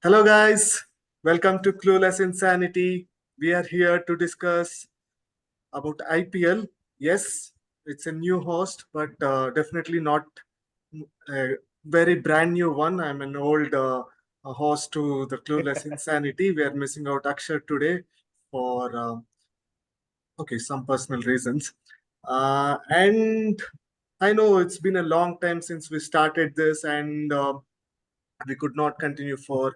Hello, guys. Welcome to Clueless Insanity. We are here to discuss about IPL. Yes, it's a new host, but definitely not a very brand new one. I'm an old host to the Clueless Insanity. We are missing out Akshay today for some personal reasons. And I know it's been a long time since we started this, and we could not continue for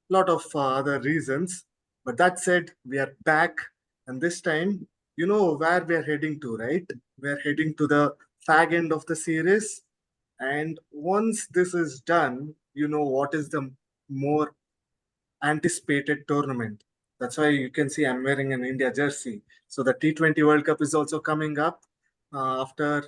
lot of other reasons. But that said, we are back, and this time, you know where we are heading to, right? We are heading to the fag end of the series. And once this is done, you know what is the more anticipated tournament. That's why you can see I'm wearing an India jersey. So the T20 World Cup is also coming up after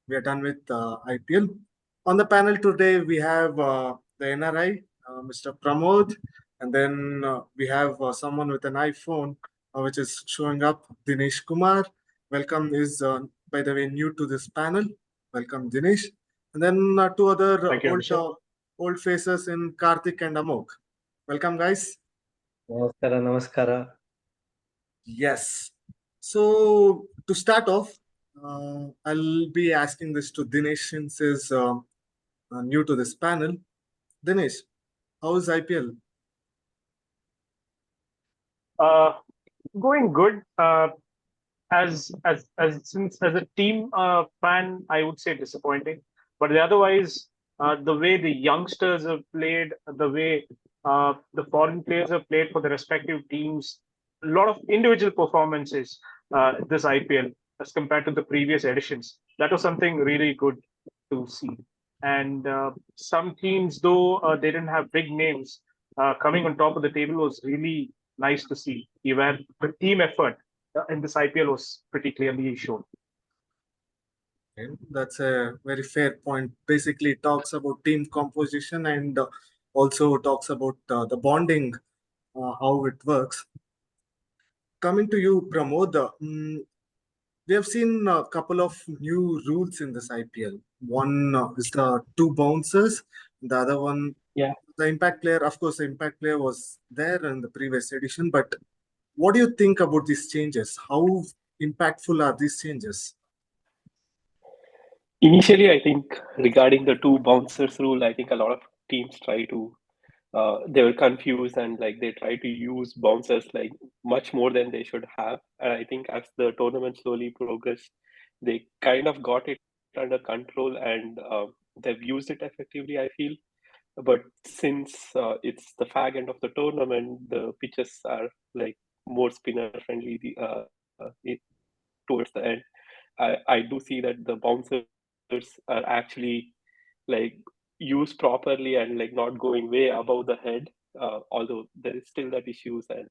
we are done with IPL. On the panel today, we have the NRI, Mr. Pramod, and then we have someone with an iPhone, which is showing up, Dinesh Kumar. Welcome is, by the way, new to this panel. Welcome, Dinesh. And then two other Thank you, Abhishek. old faces in Karthik and Amok. Welcome, guys. Namaskara, namaskara. Yes. So to start off, I'll be asking this to Dinesh since he's new to this panel. Dinesh, how is IPL? Uh, Going good. As a team fan, I would say disappointing. But otherwise, the way the youngsters have played, the way the foreign players have played for the respective teams, a lot of individual performances this IPL as compared to the previous editions. That was something really good to see. And some teams, though they didn't have big names, coming on top of the table was really nice to see. Even the team effort in this IPL was pretty clearly shown. Okay, that's a very fair point. Basically, it talks about team composition and also talks about the bonding, how it works. Coming to you, Pramod, we have seen a couple of new rules in this IPL. One is the two bouncers, the other one, Yeah. the impact player. Of course, the impact player was there in the previous edition, but what do you think about these changes? How impactful are these changes? Initially, I think regarding the two bouncers rule, I think a lot of teams try to they were confused and like they try to use bouncers like much more than they should have. And I think as the tournament slowly progressed, they kind of got it under control and they've used it effectively, I feel. But since it's the fag end of the tournament, the pitches are like more spinner friendly towards the end. I do see that the bouncers are actually like used properly and like not going way above the head. Although there is still that issues and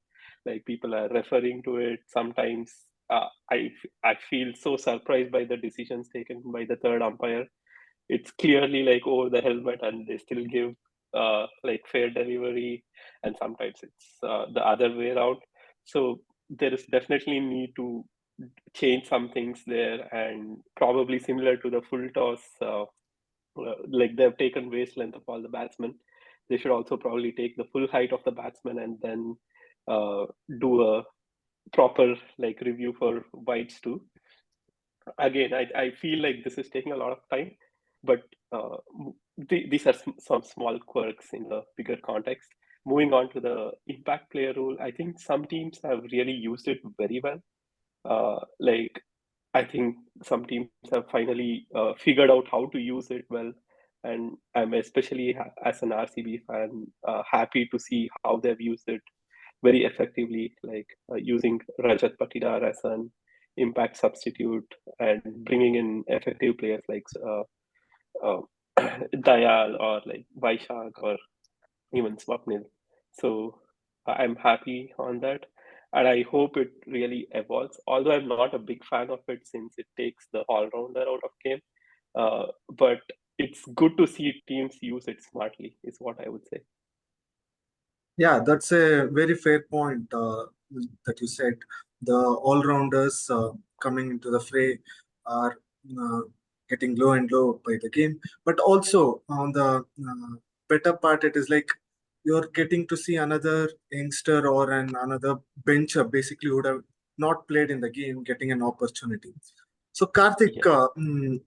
like people are referring to it sometimes. I feel so surprised by the decisions taken by the third umpire. It's clearly like over the helmet and they still give like fair delivery, and sometimes it's the other way around. So there is definitely need to change some things there, and probably similar to the full toss, like they've taken waist length of all the batsmen. They should also probably take the full height of the batsman and then uh, do a proper like review for wides too. Again, I feel like this is taking a lot of time, but these are some small quirks in the bigger context. Moving on to the impact player rule, I think some teams have really used it very well. Like I think some teams have finally figured out how to use it well, and I'm especially as an RCB fan happy to see how they've used it very effectively, like using Rajat Patidar as an impact substitute and bringing in effective players like uh, Dayal or like Vaishak or even Swapnil. So I'm happy on that. And I hope it really evolves. Although I'm not a big fan of it since it takes the all-rounder out of game. But it's good to see teams use it smartly, is what I would say. Yeah, that's a very fair point that you said. The all-rounders coming into the fray are uh, getting low and low by the game. But also on the better part, it is like you're getting to see another youngster or another bencher basically who would have not played in the game getting an opportunity. So Karthik, Yeah.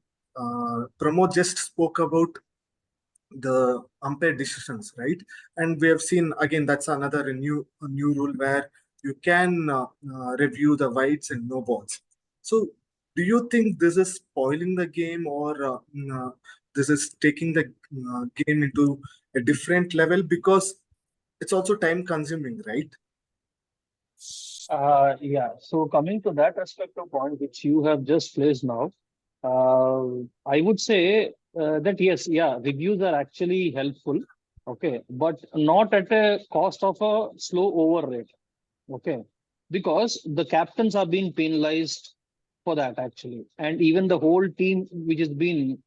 Pramod just spoke about the umpire decisions, right? And we have seen again that's another new rule where you can review the wides and no balls. So, do you think this is spoiling the game, or this is taking the game into a different level because it's also time consuming, right? Yeah. So coming to that aspect of point which you have just placed now, uh, I would say that yes, yeah, reviews are actually helpful. Okay, but not at a cost of a slow over rate. Okay, because the captains are being penalized for that actually, and even the whole team which has been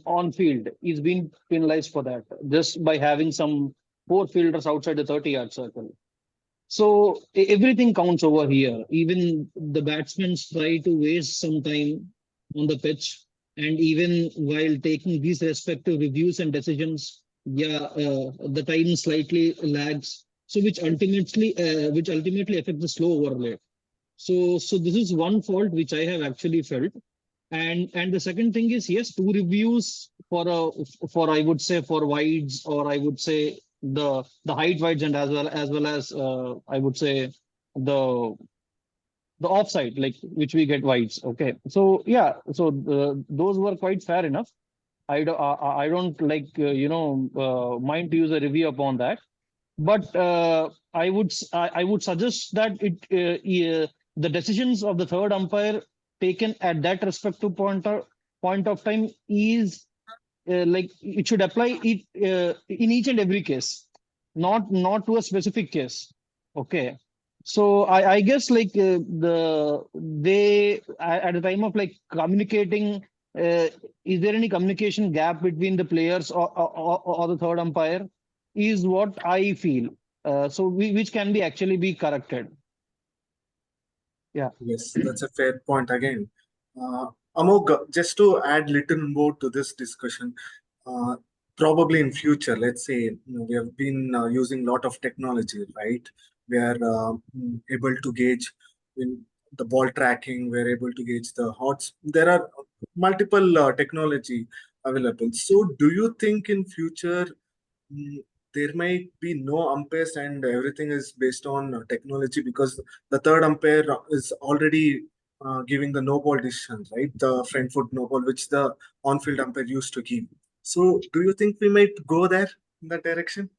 on field is being penalized for that just by having some four fielders outside the 30-yard circle. So everything counts over here. Even the batsmen try to waste some time on the pitch, and even while taking these respective reviews and decisions, yeah, the time slightly lags. So which ultimately affects the slow overlay. So this is one fault which I have actually felt. And the second thing is, yes, two reviews for I would say for wides, or I would say the height wides, and as well as I would say the the offside, like which we get wides. Okay, so yeah, so those were quite fair enough. I don't like mind to use a review upon that, but I would suggest that the decisions of the third umpire taken at that respective point of time is like it should apply it in each and every case, not to a specific case. Okay, so I guess like they at the time of like communicating, is there any communication gap between the players or the third umpire, is what I feel. Which can be actually be corrected. Yeah. Yes, that's a fair point again. Uh, Amog, just to add little more to this discussion, uh, probably in future, let's say we have been using a lot of technology, right? We are able to gauge in the ball tracking. We're able to gauge the hots. There are multiple technology available. So, do you think in future Mm, there might be no umpires and everything is based on technology because the third umpire is already giving the no ball decision, right? The front foot no ball, which the on-field umpire used to give. So, do you think we might go there in that direction?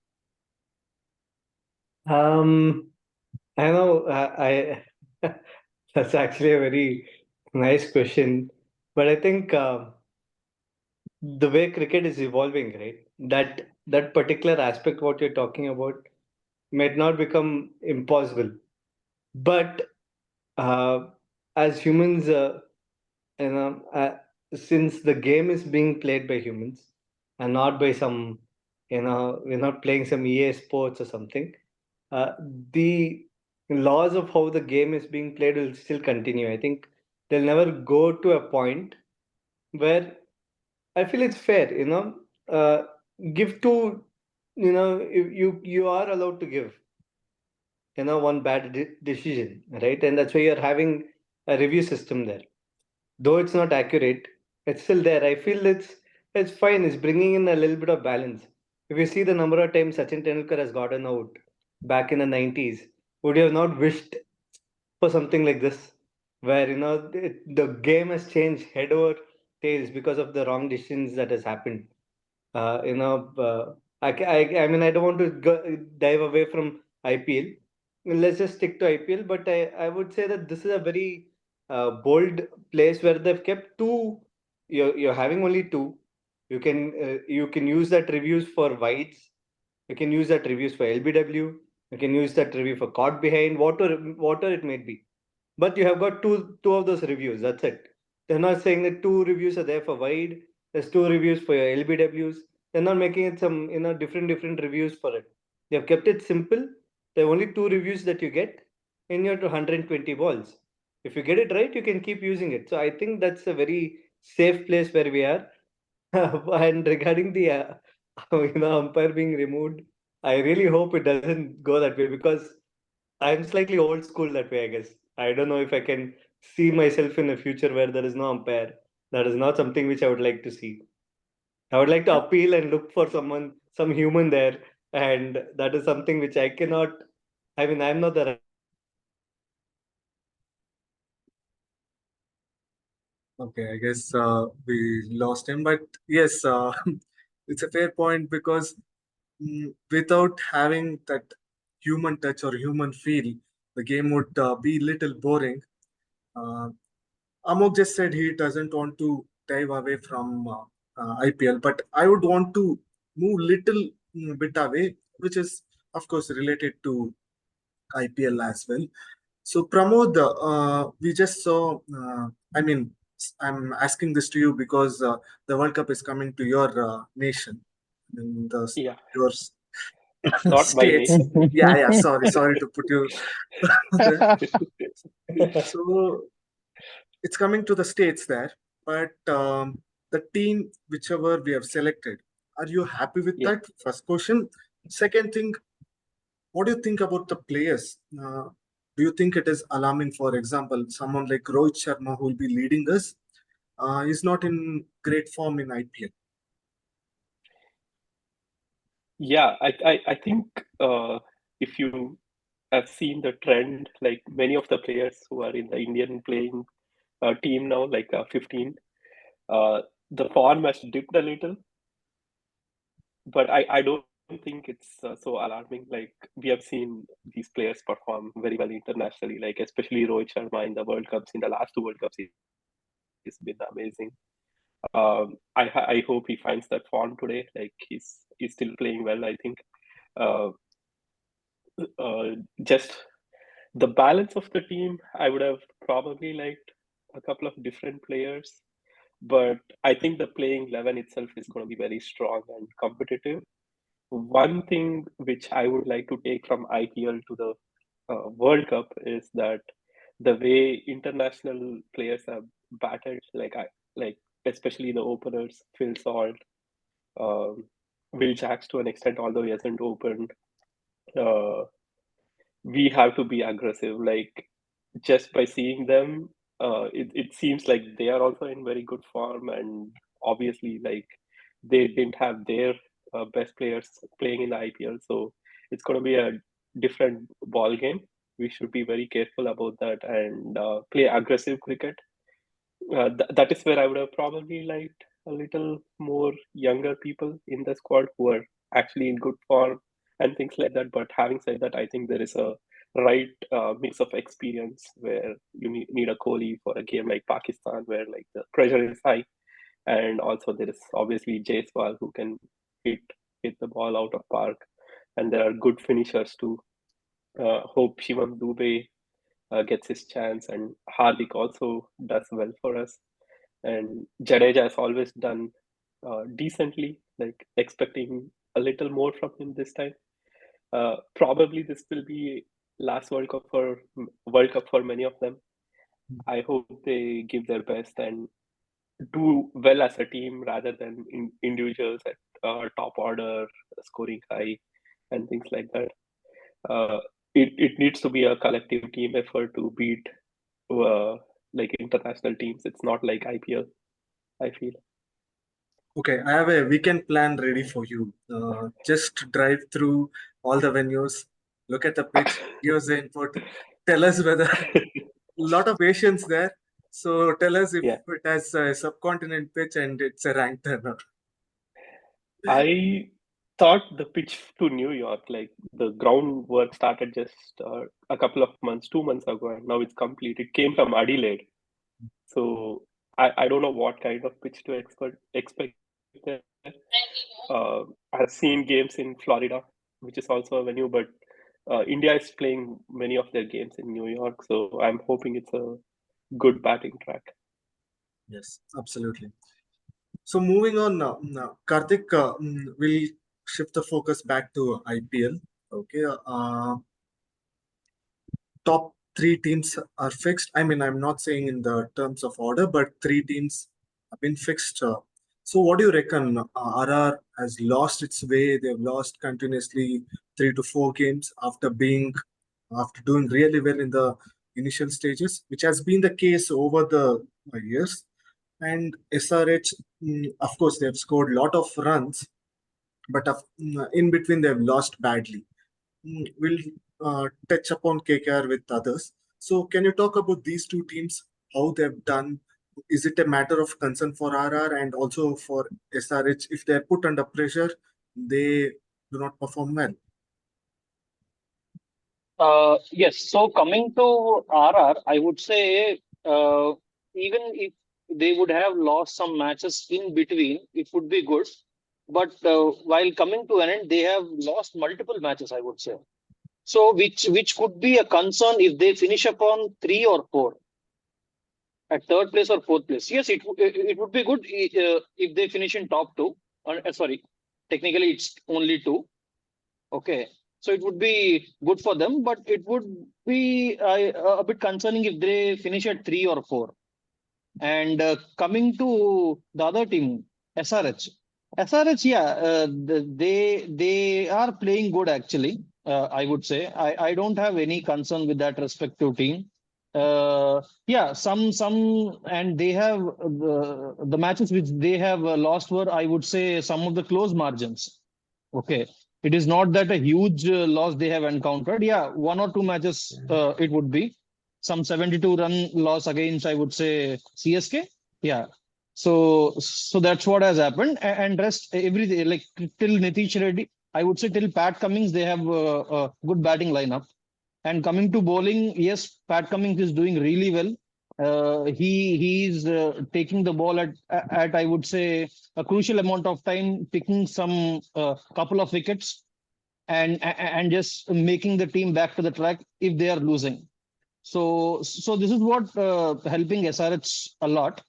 Um, I know that's actually a very nice question, but I think the way cricket is evolving, right? That particular aspect what you're talking about might not become impossible, but uh, as humans, you know, since the game is being played by humans and not by some, we're not playing some EA sports or something. uh, the laws of how the game is being played will still continue. I think they'll never go to a point where I feel it's fair, give to, you are allowed to give, one bad decision, right? And that's why you're having a review system there. Though it's not accurate, it's still there. I feel it's fine. It's bringing in a little bit of balance. If you see the number of times Sachin Tendulkar has gotten out back in the 90s, would you have not wished for something like this, where the game has changed head over tails because of the wrong decisions that has happened? I mean, I don't want to dive away from IPL. Let's just stick to IPL. But I would say that this is a very bold place where they've kept two. You're having only two. You can use that reviews for wides. You can use that reviews for LBW. You can use that review for caught behind, whatever it may be. But you have got two of those reviews. That's it. They're not saying that two reviews are there for wide. There's two reviews for your LBWs. They're not making it some different reviews for it. They have kept it simple. There are only two reviews that you get in your 120 balls. If you get it right, you can keep using it. So I think that's a very safe place where we are. And regarding the umpire being removed, I really hope it doesn't go that way because I'm slightly old school that way, I guess. I don't know if I can see myself in a future where there is no umpire. That is not something which I would like to see. I would like to appeal and look for someone, some human there, and that is something which I cannot. I mean, I'm not the right person to do that. Okay, I guess we lost him, but yes, it's a fair point because without having that human touch or human feel, the game would be little boring. Uh, Amok just said he doesn't want to dive away from IPL, but I would want to move little bit away, which is of course related to IPL as well. So Pramod, we just saw. I mean, I'm asking this to you because the World Cup is coming to your nation, in the Yeah, your not my states. nation. Yeah, yeah. Sorry to put you there. So it's coming to the states there, but the team, whichever we have selected, are you happy with Yeah. that? First question. Second thing, what do you think about the players? Do you think it is alarming? For example, someone like Rohit Sharma, who will be leading us, is not in great form in IPL. Yeah, I think if you have seen the trend, like many of the players who are in the Indian playing team now, like 15, uh, the form has dipped a little, but I don't think it's so alarming. Like we have seen these players perform very well internationally, like especially Rohit Sharma in the World Cups, in the last two World Cups, he's been amazing. I hope he finds that form today. Like he's still playing well, I think. Uh, just the balance of the team, I would have probably liked a couple of different players, but I think the playing 11 itself is going to be very strong and competitive. One thing which I would like to take from IPL to the World Cup is that the way international players have battled, like especially the openers, Phil Salt, um, Will Jacks to an extent, although he hasn't opened. Uh, we have to be aggressive. Like just by seeing them, it seems like they are also in very good form, and obviously, like they didn't have their best players playing in the IPL, so it's going to be a different ball game. We should be very careful about that and play aggressive cricket. That is where I would have probably liked a little more younger people in the squad who are actually in good form and things like that. But having said that, I think there is a right mix of experience where you need a Kohli for a game like Pakistan, where like the pressure is high, and also there is obviously Jaiswal who can hit hit the ball out of park, and there are good finishers too. Hope Shivam Dubey gets his chance, and Hardik also does well for us. And Jadeja has always done decently, like expecting a little more from him this time. Probably this will be last World Cup for many of them. I hope they give their best and do well as a team rather than individuals at top order, scoring high, and things like that. Uh, it needs to be a collective team effort to beat uh, like international teams. It's not like IPL, I feel. Okay, I have a weekend plan ready for you. Just drive through all the venues, look at the pitch, give us the input, tell us whether lot of patience there. So tell us if Yeah, it has a subcontinent pitch and it's a ranked turner. I thought the pitch to New York, like the groundwork started just a couple of months, 2 months ago, and now it's complete. It came from Adelaide, so I don't know what kind of pitch to expect there. I've seen games in Florida, which is also a venue, but India is playing many of their games in New York, so I'm hoping it's a good batting track. Yes, absolutely. So moving on now, Karthik, we'll shift the focus back to IPL. Okay, top three teams are fixed. I mean, I'm not saying in the terms of order, but three teams have been fixed. So what do you reckon? RR has lost its way. They've lost continuously 3 to 4 games after doing really well in the initial stages, which has been the case over the years. And SRH, of course, they've scored a lot of runs, but in between they've lost badly. We'll touch upon KKR with others. So, can you talk about these two teams, how they've done? Is it a matter of concern for RR and also for SRH? If they're put under pressure, they do not perform well. Yes. So coming to RR, I would say even if they would have lost some matches in between, it would be good. But while coming to an end, they have lost multiple matches, I would say. So which could be a concern if they finish upon 3 or 4 at third place or fourth place. Yes, it would be good if they finish in top two. Sorry, technically it's only two. Okay. So it would be good for them, but it would be a bit concerning if they finish at 3 or 4. And coming to the other team, SRH. SRH, yeah, they are playing good actually. I would say I don't have any concern with that respective team. Yeah, some, and they have the matches which they have lost were, I would say, some of the close margins. Okay. It is not that a huge loss they have encountered. Yeah, 1 or 2 matches it would be. Some 72-run loss against, I would say, CSK. Yeah. So that's what has happened. And rest, everything, like till Nitish Reddy, I would say till Pat Cummins, they have a good batting lineup. And coming to bowling, yes, Pat Cummins is doing really well. He's taking the ball at I would say a crucial amount of time, picking some couple of wickets, and just making the team back to the track if they are losing. So this is what helping SRH a lot.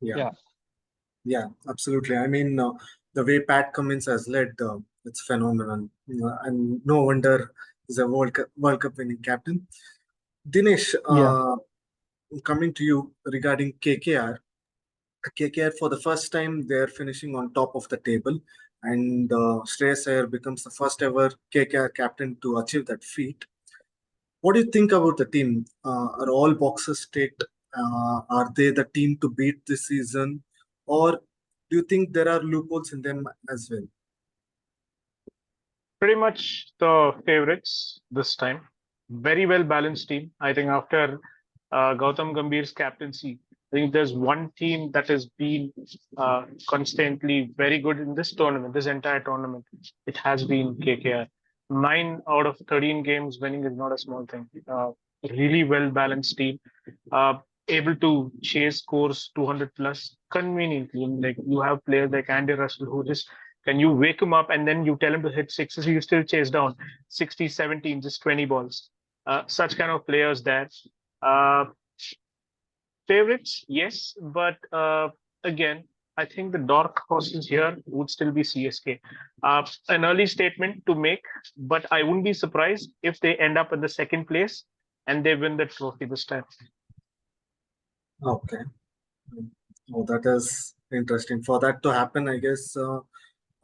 Yeah. Yeah. Yeah, absolutely. I mean, the way Pat Cummins has led, it's phenomenal. And no wonder he's a World Cup winning captain. Dinesh, Yeah. coming to you regarding KKR. KKR, for the first time, they're finishing on top of the table. And Shreyas Iyer becomes the first ever KKR captain to achieve that feat. What do you think about the team? Are all boxes ticked? Are they the team to beat this season? Or do you think there are loopholes in them as well? Pretty much the favorites this time. Very well balanced team. I think after Gautam Gambhir's captaincy, I think there's one team that has been constantly very good in this tournament, this entire tournament. It has been KKR. 9 out of 13 games winning is not a small thing. Really well balanced team, uh, able to chase scores 200 plus conveniently. Like you have players like Andy Russell who just can you wake him up and then you tell him to hit sixes, you still chase down 60, 17, just 20 balls. Such kind of players there. Uh, Favorites, yes, but again, I think the dark horses here would still be CSK. An early statement to make, but I wouldn't be surprised if they end up in the second place and they win the trophy this time. Okay. Oh, that is interesting. For that to happen, I guess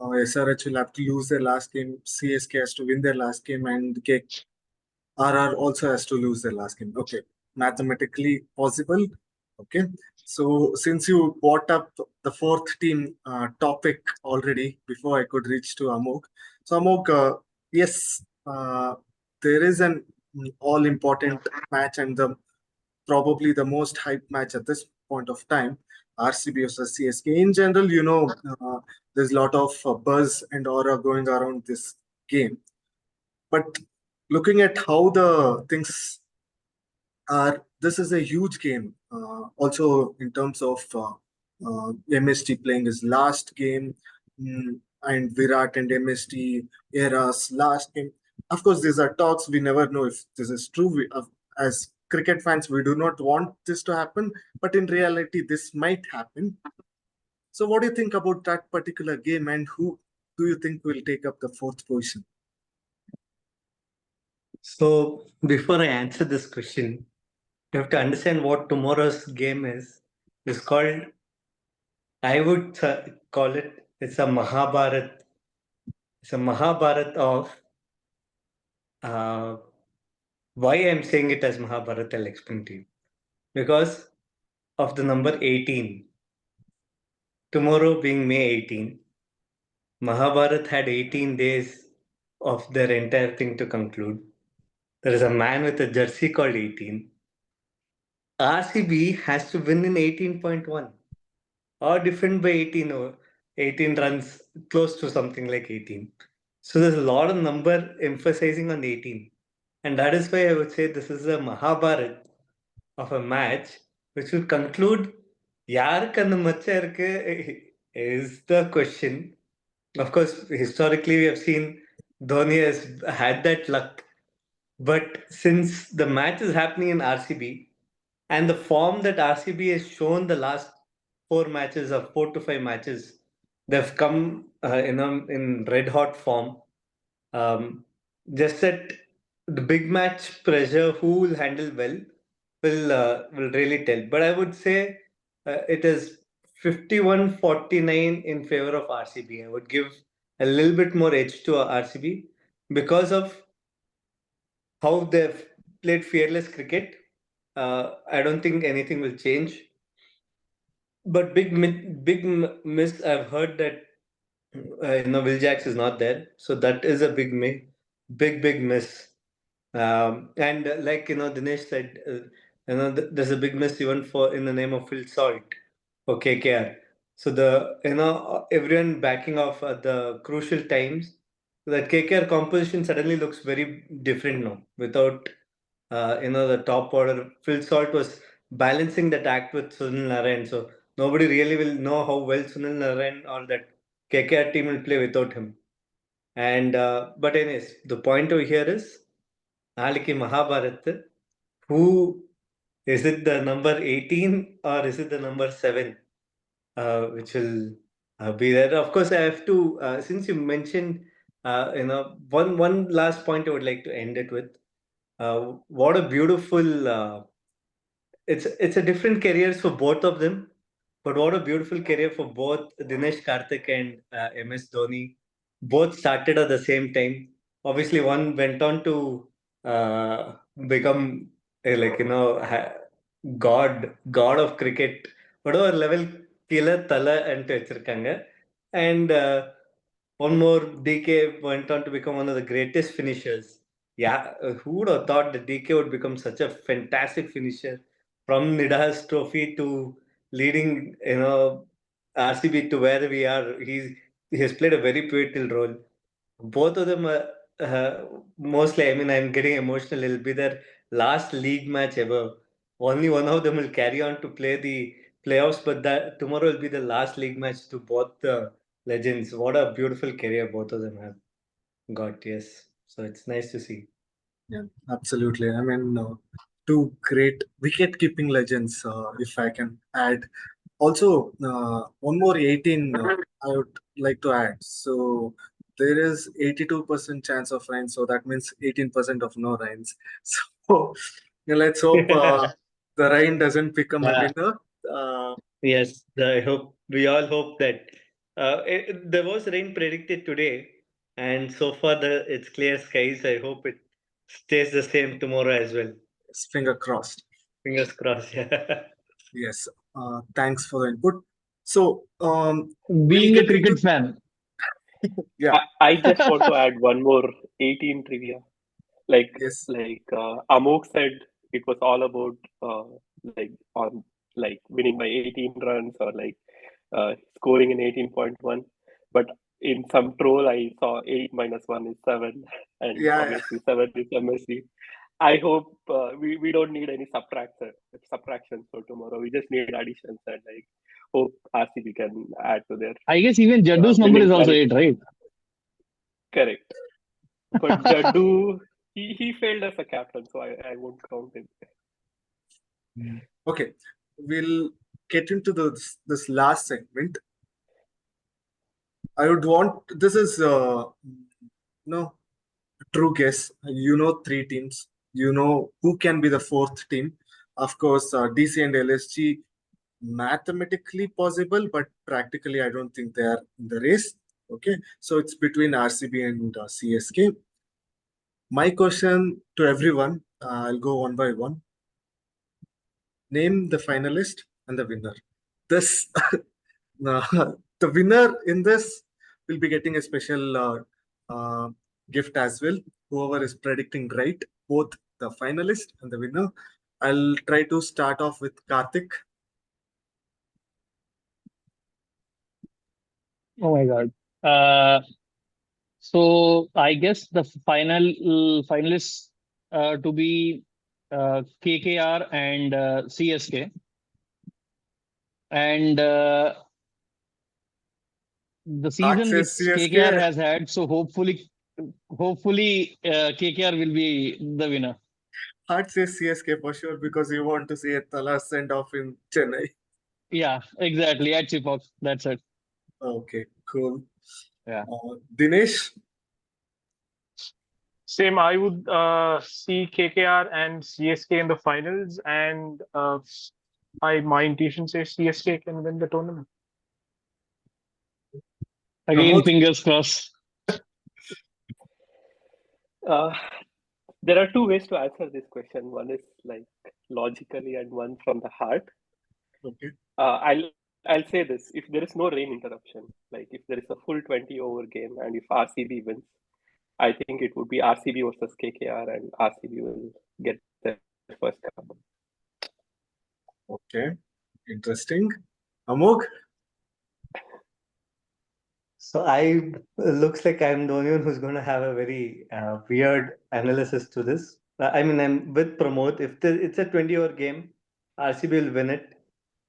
SRH will have to lose their last game. CSK has to win their last game, and RR also has to lose their last game. Okay, mathematically possible. Okay, so since you brought up the fourth team topic already before I could reach to Amok, so Amok, yes, there is an all important match and the probably the most hype match at this point of time. RCB versus CSK. In general, there's a lot of buzz and aura going around this game. But looking at how the things are, this is a huge game. Also, in terms of MST playing his last game, and Virat and MST era's last game. Of course, these are talks. We never know if this is true. As cricket fans, we do not want this to happen, but in reality, this might happen. So, what do you think about that particular game, and who do you think will take up the fourth position? So before I answer this question, you have to understand what tomorrow's game is. It's called I would call it, it's a Mahabharat. It's a Mahabharat of uh, why I'm saying it as Mahabharat, I'll explain to you. Because of the number 18. Tomorrow being May 18, Mahabharat had 18 days of their entire thing to conclude. There is a man with a jersey called 18. RCB has to win in 18.1 or defend by 18 or 18 runs, close to something like 18. So there's a lot of number emphasizing on 18. And that is why I would say this is a Mahabharat of a match which will conclude யாருக்கு அந்த மச்சம் இருக்கு is the question. Of course, historically we have seen Dhoni has had that luck. But since the match is happening in RCB and the form that RCB has shown the last 4 matches or 4 to 5 matches, they've come in red hot form. Just that the big match pressure, who will handle well, will really tell. But I would say it is 51-49 in favor of RCB. I would give a little bit more edge to RCB because of how they've played fearless cricket. I don't think anything will change. But miss. I've heard that Will Jacks is not there, so that is a big miss. And like Dinesh said, there's a big miss even for in the name of Phil Salt for KKR. So the everyone backing off at the crucial times. That KKR composition suddenly looks very different now without the top order. Phil Salt was balancing that act with Sunil Narayan, so nobody really will know how well Sunil Narayan or that KKR team will play without him. And but anyways, the point over here is நாளைக்கு Mahabharat. Who is it, the number 18 or is it the number 7 which will be there? Of course, I have to since you mentioned one last point I would like to end it with. What a beautiful it's a different careers for both of them, but what a beautiful career for both Dinesh Karthik and MS Dhoni. Both started at the same time. Obviously, one went on to become god of cricket. Whatever level killer tala and வச்சிருக்காங்க. And one more, DK went on to become one of the greatest finishers. Yeah, who would have thought that DK would become such a fantastic finisher from Nidahas Trophy to leading, RCB to where we are. He has played a very pivotal role. Both of them are mostly. I mean, I'm getting emotional. It'll be their last league match ever. Only one of them will carry on to play the playoffs, but that tomorrow will be the last league match to both the legends. What a beautiful career both of them have got. Yes, so it's nice to see. Yeah, absolutely. I mean, two great wicket-keeping legends, if I can add. Also, one more 18 I would like to add. So there is 82% chance of rain, so that means 18% of no rains. So yeah, let's hope the rain doesn't become a Yeah. winner. Uh, Yes, I hope we all hope that there was rain predicted today, and so far it's clear skies. I hope it stays the same tomorrow as well. Finger crossed. Fingers crossed. Yeah. Yes. Thanks for the input. So we'll Being a get into cricket fan, yeah. I just want to add one more 18 trivia. Like Yes. Amok said, it was all about like on like winning by 18 runs or like scoring in 18.1. But in some troll, I saw 8 minus 1 is 7, and Yeah. obviously 7 is MSC. I hope we don't need any subtractions for tomorrow. We just need additions, and like hope RCB can add to their I guess even Jaddu's number winning is also quality. 8, right? Correct. But Jaddu, he failed as a captain, so I won't count him. Okay. We'll get into this last segment. I would want this is true guess. You know, three teams. You know who can be the fourth team. Of course, DC and LSG mathematically possible, but practically, I don't think they are in the race. Okay, so it's between RCB and CSK. My question to everyone, I'll go one by one. Name the finalist and the winner. This the winner in this will be getting a special uh, gift as well. Whoever is predicting right, both the finalist and the winner. I'll try to start off with Karthik. Oh my God. Uh, so I guess the finalists to be KKR and CSK, and the Heart season says which KKR CSK. has had. So hopefully, KKR will be the winner. Heart says CSK for sure because you want to see a Tala send off in Chennai. Yeah, exactly. At Chipok. That's it. Okay, cool. Yeah. Dinesh. Same, I would see KKR and CSK in the finals, and my intuition says CSK can win the tournament. Again, Pramod. fingers crossed. Uh, there are two ways to answer this question. One is like logically, and one from the heart. Okay. I'll say this: if there is no rain interruption, like if there is a full 20-over game, and if RCB wins, I think it would be RCB versus KKR, and RCB will get their first cup. Okay. Interesting. Amog. So I looks like I'm the only one who's going to have a very weird analysis to this. I mean, I'm with Pramod. If it's a 20-over game, RCB will win it.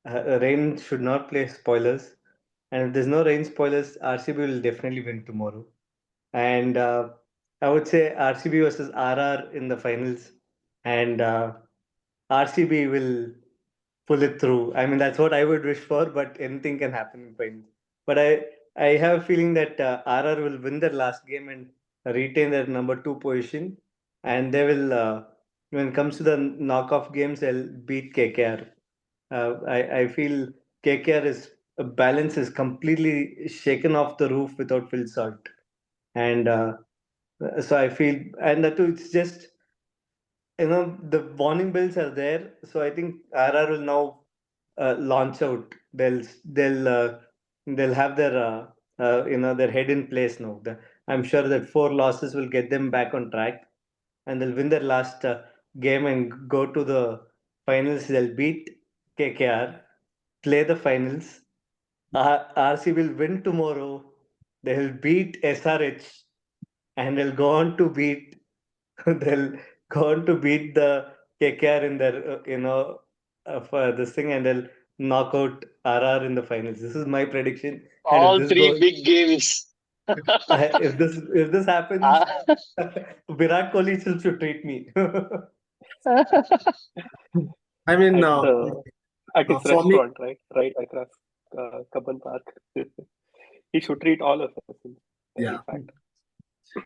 Rain should not play spoilers, and if there's no rain spoilers, RCB will definitely win tomorrow. And I would say RCB versus RR in the finals, and RCB will pull it through. I mean, that's what I would wish for, but anything can happen in finals. But I have a feeling that RR will win their last game and retain their number two position, and they will. When it comes to the knockoff games, they'll beat KKR. I feel KKR is balance is completely shaken off the roof without Phil Salt, and so I feel, and that too, it's just the warning bells are there, so I think RR will now launch out. They'll have their their head in place now. I'm sure that four losses will get them back on track, and they'll win their last game and go to the finals. They'll beat KKR, play the finals. RC will win tomorrow. They'll beat SRH, and they'll go on to beat they'll go on to beat the KKR in their for this thing, and they'll knock out RR in the finals. This is my prediction, and if All this three goes, big games. if this happens, Ah. Virat Kohli should treat me. I mean, At his for me, restaurant, right across Kaban Park. He should treat all of us. yeah. In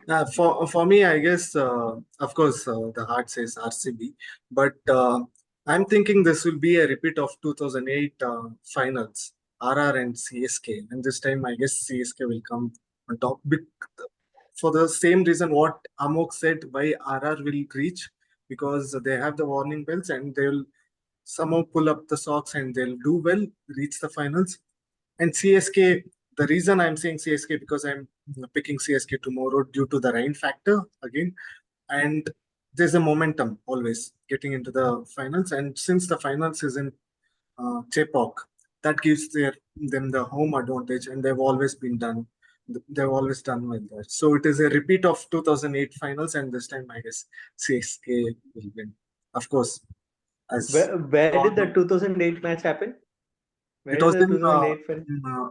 fact, For me, I guess, of course, the heart says RCB, but I'm thinking this will be a repeat of 2008 finals, RR and CSK, and this time I guess CSK will come on top. For the same reason what Amok said, why RR will reach, because they have the warning bells and they'll somehow pull up the socks and they'll do well, reach the finals. And CSK, the reason I'm saying CSK because I'm picking CSK tomorrow due to the rain factor again. And there's a momentum always getting into the finals. And since the finals is in Chepok, that gives them the home advantage, and they've always been done. They've always done well there. So it is a repeat of 2008 finals, and this time I guess CSK will win. Of course, as Where did the 2008 match happen? Where it did was the 2008 final?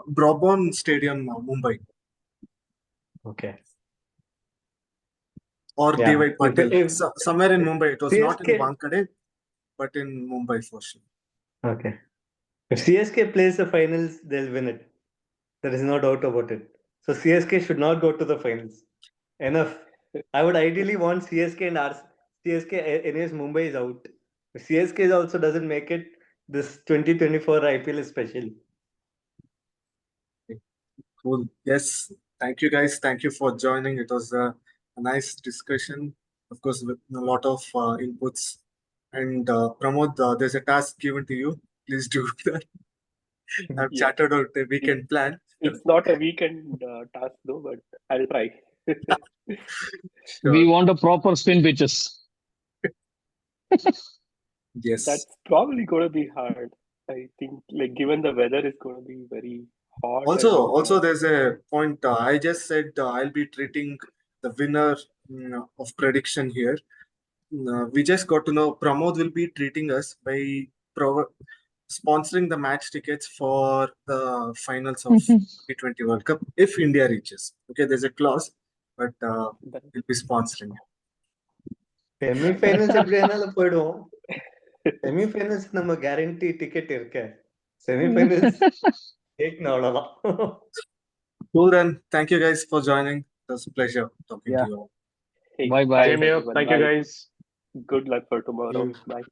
in Brabant Stadium, Mumbai, Okay. or Yeah. DY Patil. Somewhere in If Mumbai. It was not in CSK, Wankhede, but in Mumbai for sure. okay. If CSK plays the finals, they'll win it. There is no doubt about it. So CSK should not go to the finals. Enough. I would ideally want CSK and CSK. Anyways, Mumbai is out. If CSK also doesn't make it, this 2024 IPL is special. Cool. Yes. Thank you, guys. Thank you for joining. It was a nice discussion, of course, with a lot of inputs. And Pramod, there's a task given to you. Please do that. I've Yeah, chatted out the weekend plan. it's not a weekend task though, but I'll try. We Sure. want a proper spin pitches. Yes. That's probably going to be hard. I think, like, given the weather is going to be very hot and Also, there's a point. I just said I'll be treating the winner of prediction here. We just got to know Pramod will be treating us by sponsoring the match tickets for the finals of T20 World Cup if India reaches. Okay, there's a clause, but that, we'll be sponsoring it. Semi-finals எப்படி ஆனாலும் போயிடுவோம். Semi-finals நம்ம guarantee ticket இருக்கு. Semi-finals ஜெயிக்கணும் அவ்வளவுதான். Cool then. Thank you guys for joining. It was a pleasure talking to Yeah. you all. hey, Bye bye. Same thanks here. everyone. Thank you, Bye. guys. Good luck for tomorrow. You- Bye.